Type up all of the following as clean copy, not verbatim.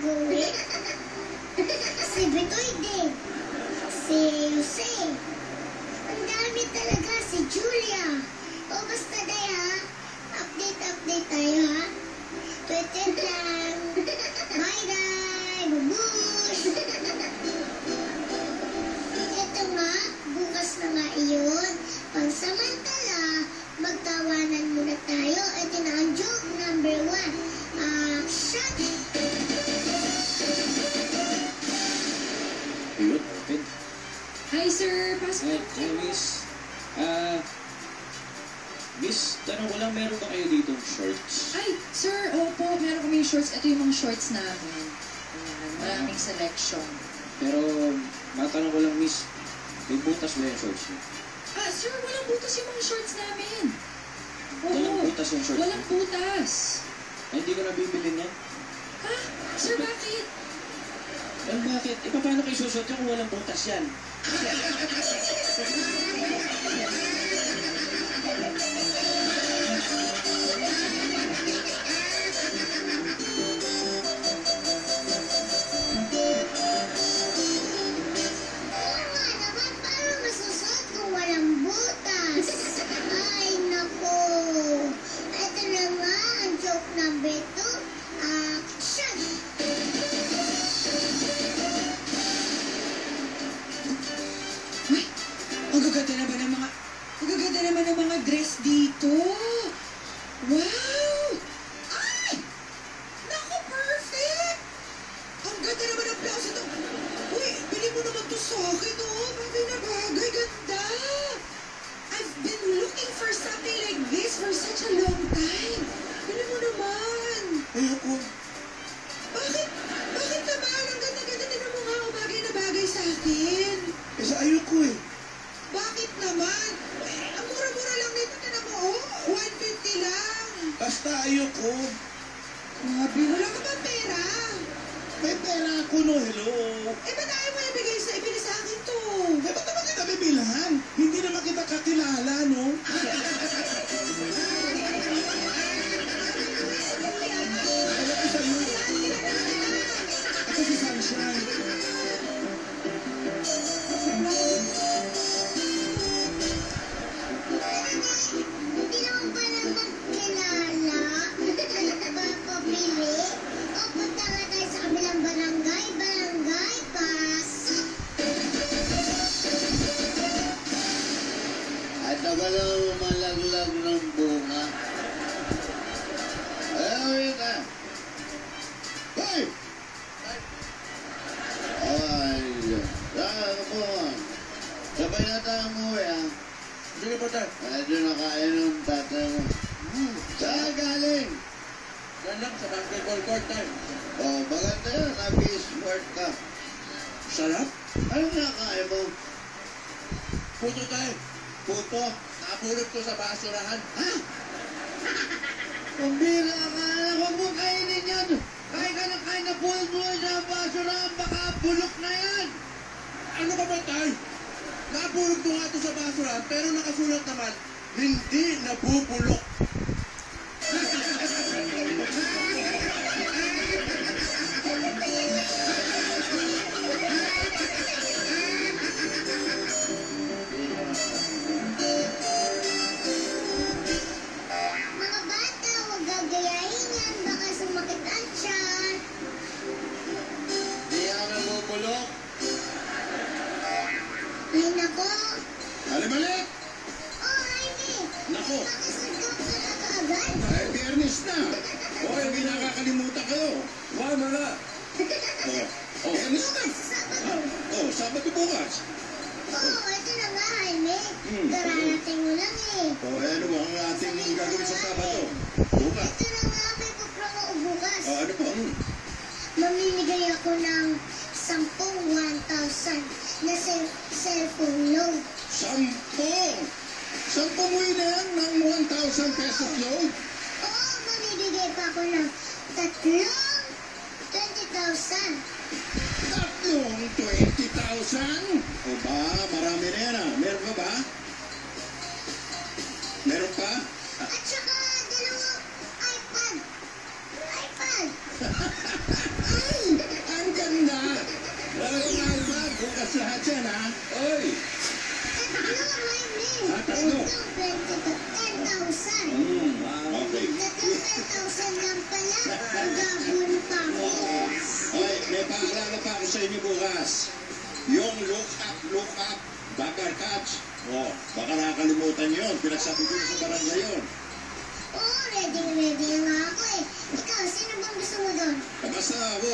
gagawin? Si Betoy din. Si Jose. Ang dami talaga. Si Julia. O basta day ha. Update tayo ha. Twitter lang. Bye-bye. Babush. Ito nga. Bukas na nga iyon. Pansamantala, magtawanan muna tayo. Ito na ang joke number 1. Action! Ayun, open. Hi, sir. Pasok. Hi, miss. Miss, tanong ko lang, meron ba kayo ditong shorts? Ay, sir. Opo, meron kami shorts. Ito yung mga shorts namin. Ayan, maraming selection. Pero, matanong ko lang, miss, may butas ba yung shorts niyo? Sir, walang butas yung mga shorts namin. Walang butas yung shorts Walang niyo? butas. Ay, hindi ko nabibili niya. Ha? Sir, bakit? Well, bakit? E, paano kayo susuot yung kung walang butas yan? Ang gaganda naman ng mga dress dito. Wow! Ay! Naku, perfect! Ang ganda naman ng blouse ito. Uy, bili mo naman to sa akin, oh. Bagay na bagay, ganda. I've been looking for something like this for such a long time. Bili mo naman. Ayoko. Bakit? Bakit naman? Ang ganda-ganda din ang mga bagay na bagay sa akin. Kasi ayoko eh. Bakit naman? Ang mura-mura lang nito, tinan mo, oh. 150 lang. Basta ayoko. Grabe, wala ka ba pera? May pera ako, no? Hello? Eh, ba't ayaw mo ibigay sa akin to? Eh, ba't naman kita bibilhan? Hindi naman kita kakilala, no? Ako sa'yo. Ako si Sunshine. Hindi naman ba naman kilala? Papabili? O punta nga tayo sa kabilang barangay? Barangay Pass. At walang malaglag ng bunga. Ayun ka. Hoy! Ay, saan mo? Sabay na tayo umuwi, ha? Sige po, tayo. Medyo nakain ng tatay mo. Saan galing? Yan lang, sa basketball court tayo. Oh, maganda yan. Nag-sport ka. Sarap? Ano nakain mo? Puto tayo. Puto? Nakapulot ko sa basurahan. Ha? Pambira ka. Huwag mo kainin yan. Kain ka na kain na pulot-pulot sa basurahan. Baka bulok na yan. Ano ka ba, tayo? Napulot ko nga ito sa basurahan, pero nakasulat naman, hindi nabubulok. Mga bata, huwag gagayahin yan. Baka sumakit ang tiyan. Hindi ako nabubulok. Ay, nako. Alimalik! Oh, Jaime. Nako! Nakisundok ka na kaagad. Ay, biyernes na! Hoy, hindi nakakalimutan kayo. Wala na. Oh, biyernes na. Oh, Sabado bukas. Oo, ito na nga, Jaime. Kararating mo lang eh. Oh, ano ba ang ating gagawin sa Sabado? Bukas. Ito na nga, may kupromo bukas. Oh, ano po? Mamimigay ako ng 10 1,000 na cellphone loan. 10! 10 mo yun na yan ng 1,000 pesos load? Oo, mamibigay pa ako ng 3 20,000. Tatlong 20,000? O ba, marami na yan ah. Meron ka ba? Meron pa? At saka 2 iPad. iPad. Ay! bukas lahat yan, ha? Oy! Tatlo, Jaime. Tatlo. Tatlong 10,000. Okay. Tatlong 10,000 lang pala. Maghabuno pa ako. Oy, may paalala pa ako sa inyo bukas. Yung look up, backer catch. Oh, baka nakakalimutan yun. Pinagsabi ko sa barangay yun. Oo, ready nga ako eh. Ikaw, sino bang gusto mo doon? Basta ako,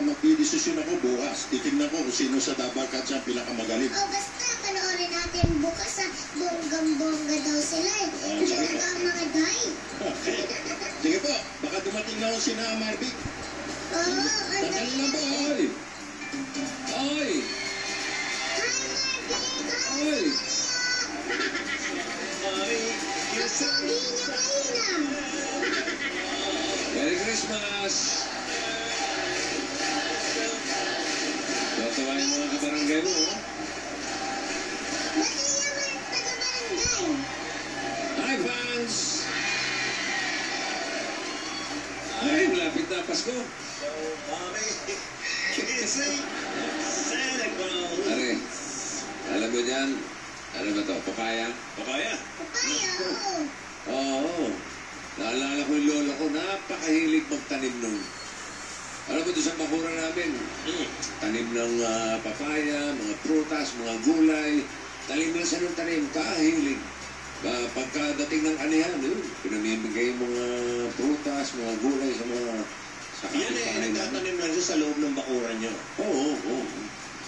magdidesisyon ako bukas. Titignan ko kung sino sa double catch ang pinakamagaling. O basta, panoorin natin bukas sa bonggang-bongga daw sila eh. Hindi na ba ang mga day? Okay. Sige po, baka dumating na ako si na Marvic. Oo, ang Sandali lang po, dali. oy! Oy! Hi, Marvin! Hi, Oy! Maria! Ang pogi niyo ngayon ah. Merry Christmas! Tatawa yung mga kabarangay mo, oh. Ba't niya mga taga-barangay? Hi, fans! Ay, malapit na Pasko. Are, alam mo dyan, ano ba to, papaya? Papaya? Papaya, oo. Oo. Naalala ko yung lola ko, napakahilig magtanim nun. Alam mo doon sa bakura namin, tanim ng papaya, mga prutas, mga gulay. Tanim na siya ng tanim, kahilig. Pagkadating ng anihan, pinamimigay yung mga prutas, mga gulay sa mga Yan eh, nagtatanim lang siya sa loob ng bakuran niyo. Oo, oo.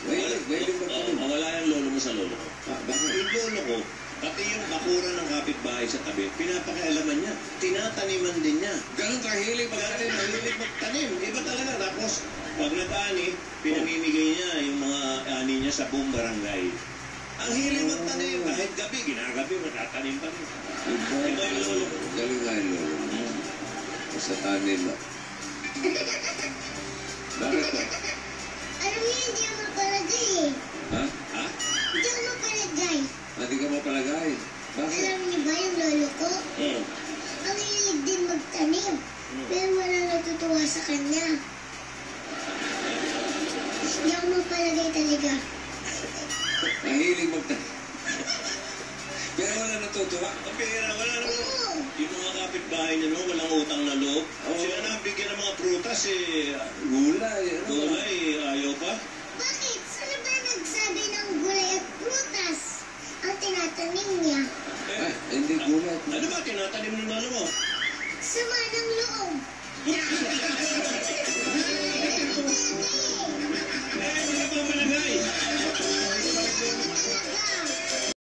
Wait, magtanim. Mawala yung lolo mo sa lolo ko. Bakit? Yung lolo ko, pati yung bakuran ng kapitbahay sa tabi, pinapakialaman niya. Tinataniman din niya. Ganun kahilig Pagkarin, magtanim. mahilig magtanim. Iba talaga. Tapos, pag nag-ani, pinamimigay niya yung mga ani niya sa buong barangay. Ang hilig magtanim. Kahit gabi, ginagabi, matatanim pa rin. Iba yung lolo ko. Galing nga yung lolo mo. Sa tanim. Bakit to? Alam niyo, hindi ako mapalagay eh. Ha? Ha? Hindi ako mapalagay. Hindi ka mapalagay. Bakit? Alam niyo ba yung lolo ko? Oo. Ang hilig din magtanim. Pero walang natutuwa sa kanya. Hindi ako mapalagay talaga. Mahilig magtanim. Pero wala natutuwa. Ang pera, wala naman. Oo. Yung mga kapitbahay niya, no, walang utang na loob. Oo. Sila na bigyan ng mga prutas, eh, Gulay. Ano ba? gulay, ayaw pa. Bakit? Saan ba nagsabi ng gulay at prutas? Ang tinatanim niya. Hindi gulay. Ano ba tinatanim ng lolo mo? Sama ng loob.